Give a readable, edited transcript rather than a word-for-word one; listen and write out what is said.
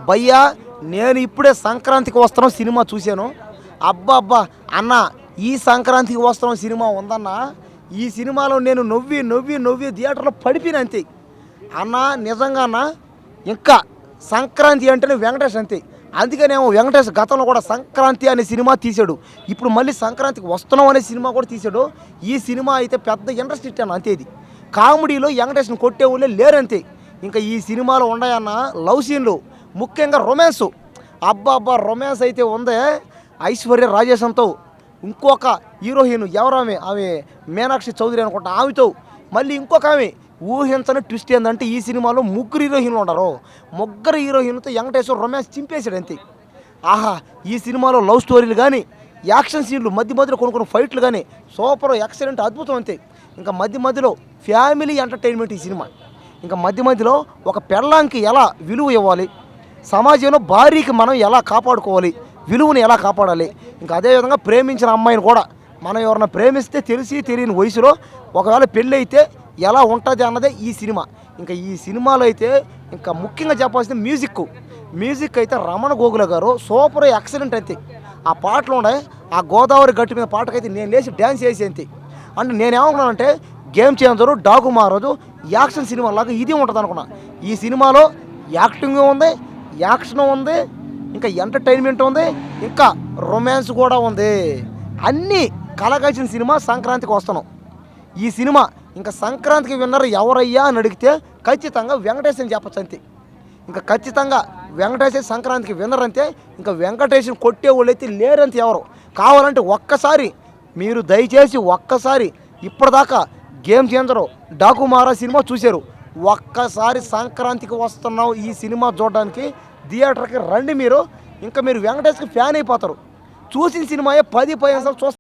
భయ్యా నేను ఇప్పుడే సంక్రాంతికి వస్తున్నాం సినిమా చూశాను. అబ్బా అబ్బా అన్న, ఈ సంక్రాంతికి వస్తున్నాం సినిమా ఉందన్న, ఈ సినిమాలో నేను నవ్వి నవ్వి నవ్వి థియేటర్లో పడిపోయిన అంతే అన్న. నిజంగా అన్న, ఇంకా సంక్రాంతి అంటేనే వెంకటేష్ అంతే. అందుకనేమో వెంకటేష్ గతంలో కూడా సంక్రాంతి అనే సినిమా తీశాడు, ఇప్పుడు మళ్ళీ సంక్రాంతికి వస్తున్నాం అనే సినిమా కూడా తీశాడు. ఈ సినిమా అయితే పెద్ద ఇంట్రెస్ట్ ఇట్టాను అంతే. ఇది కామెడీలో వెంకటేష్ని కొట్టే వాళ్ళే లేరంతే. ఇంకా ఈ సినిమాలో ఉన్నాయన్న లవ్ సీన్లు, ముఖ్యంగా రొమాన్సు. అబ్బా అబ్బా రొమాన్స్ అయితే ఉందే. ఐశ్వర్య రాజేశంతో ఇంకొక హీరోయిన్ ఎవరామె, ఆమె మీనాక్షి చౌదరి అనుకుంటా, ఆమెతో మళ్ళీ ఇంకొక ఆమె. ఊహించని ట్విస్ట్ ఏంటంటే ఈ సినిమాలో ముగ్గురు హీరోయిన్లు ఉన్నారు. ముగ్గురు హీరోయిన్లతో వెంకటేశ్వర రొమాన్స్ చింపేశాడు అంతే. ఆహా, ఈ సినిమాలో లవ్ స్టోరీలు కానీ, యాక్షన్ సీన్లు, మధ్య మధ్యలో కొన్ని ఫైట్లు కానీ సూపర్ ఎక్సలెంట్ అద్భుతం అంతే. ఇంకా మధ్య మధ్యలో ఫ్యామిలీ ఎంటర్టైన్మెంట్ ఈ సినిమా. ఇంకా మధ్య మధ్యలో ఒక పెళ్ళాంకి ఎలా విలువ ఇవ్వాలి, సమాజంలో భార్యకి మనం ఎలా కాపాడుకోవాలి, విలువని ఎలా కాపాడాలి, ఇంకా అదేవిధంగా ప్రేమించిన అమ్మాయిని కూడా మనం ఎవరైనా ప్రేమిస్తే తెలిసి తెలియని వయసులో ఒకవేళ పెళ్ళి అయితే ఎలా ఉంటుంది అన్నదే ఈ సినిమా. ఇంకా ఈ సినిమాలో అయితే ఇంకా ముఖ్యంగా చెప్పాల్సింది మ్యూజిక్ అయితే రమణ గోగుల గారు సూపర్ ఎక్సలెంట్ అంతే. ఆ పాటలు ఉన్నాయి, ఆ గోదావరి గట్టు మీద పాటకైతే నేను లేచి డ్యాన్స్ చేసి అంతే. అంటే నేనేమనుకున్నానంటే గేమ్ చేంజరు, డాకు మహారాజు యాక్షన్ సినిమా లాగా ఇది ఉంటుంది అనుకున్నా. ఈ సినిమాలో యాక్టింగ్ ఉంది, యాక్షన్ ఉంది, ఇంకా ఎంటర్టైన్మెంట్ ఉంది, ఇంకా రొమాన్స్ కూడా ఉంది. అన్నీ కలగలిసిన సినిమా సంక్రాంతికి వస్తున్నాం. ఈ సినిమా ఇంకా సంక్రాంతికి విన్నర్ ఎవరయ్యా అని అడిగితే ఖచ్చితంగా వెంకటేష్ అని చెప్పచ్చు అంతే. ఇంకా ఖచ్చితంగా వెంకటేష్ సంక్రాంతికి విన్నర్ అంతే. ఇంకా వెంకటేష్ని కొట్టే వాళ్ళు అయితే లేరంతే ఎవరు. కావాలంటే ఒక్కసారి మీరు దయచేసి ఒక్కసారి ఇప్పటిదాకా game changer, Daaku Maharaj cinema చూశారు, ఒక్కసారి సంక్రాంతికి వస్తున్నాం ఈ సినిమా చూడడానికి థియేటర్కి రండి. మీరు ఇంకా మీరు వెంకటేష్కి ఫ్యాన్ అయిపోతారు. చూసిన సినిమాయే 10-15 సార్లు చూస్తారు.